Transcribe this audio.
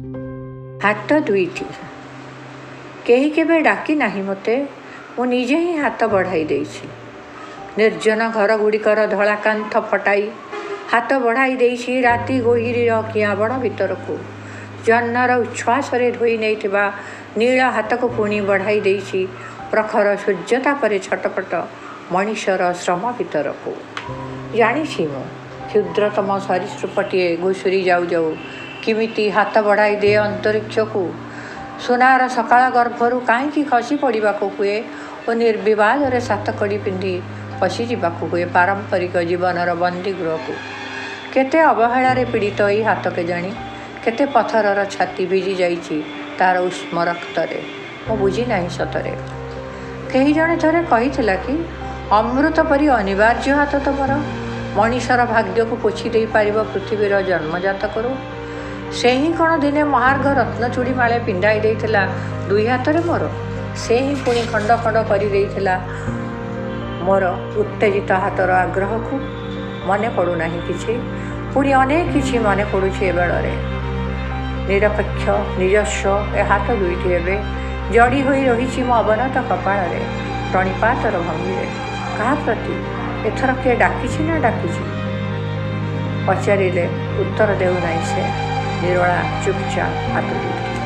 हाथ दुईटी केही केबे डाकी नाही मते मु निजे ही हाथ बढ़ाई देइछि। निर्जन घर गुड़िकर धला कांथ फटाई हाथ बढ़ाई देइछि राति गोहिरी किया बड़ भीतर को जन्नर उच्छ्वास धोई नहीं नीला हाथ को पुणी बढ़ाई देइछि प्रखर सूर्यता परे छटपट मनीषर श्रम भीतर को जानी मु क्षुद्रतम सरीसृपटीए घुसुरी जाऊ जाऊ किमिति हाथ बढ़ाई दे अंतरिक्ष को सुनार सकाळ गर्भरू कहीं खसी पड़ा हुए और निर्विवाद सातकड़ी पिंधि पशि जावाक हुए पारंपरिक जीवनर बंदीगृह को केते अवहेलार पीड़ित यही हाथ के जानी केते पत्थरर छाती भिजी जाइछि तार उष्म रक्तरे मु बुझी नहीं सतरे। कही जणे थरे कहिथिला कि अमृत परी अनिवार्य हाथ तुमर मनीषर भाग्य को पोछि दे पारिब पृथ्वीर जन्मजात करो से ही कौन दिने महार्घ रत्नचूड़ी माले पिंधाई देइथिला दुई हाथ रे मोर से ही पुणी खंड खंड कर देइथिला मोर उत्तेजित हाथर आग्रह को मने पड़ू नहीं किछि पुणी अनेक किछि मने पड़ुछि ए बेଳରେ निरपेक्ष निजस्व ए हाथ दुईटी एबे जड़ी होई रहिछि मो अवनत कपाଳରେ प्रणिपातर भंगीरे कहा प्रति एथर किए डाकिछि ना डाकिछि पचारिले उत्तर देउ नाही से निरोला चुपचाप हाथ दुईटी।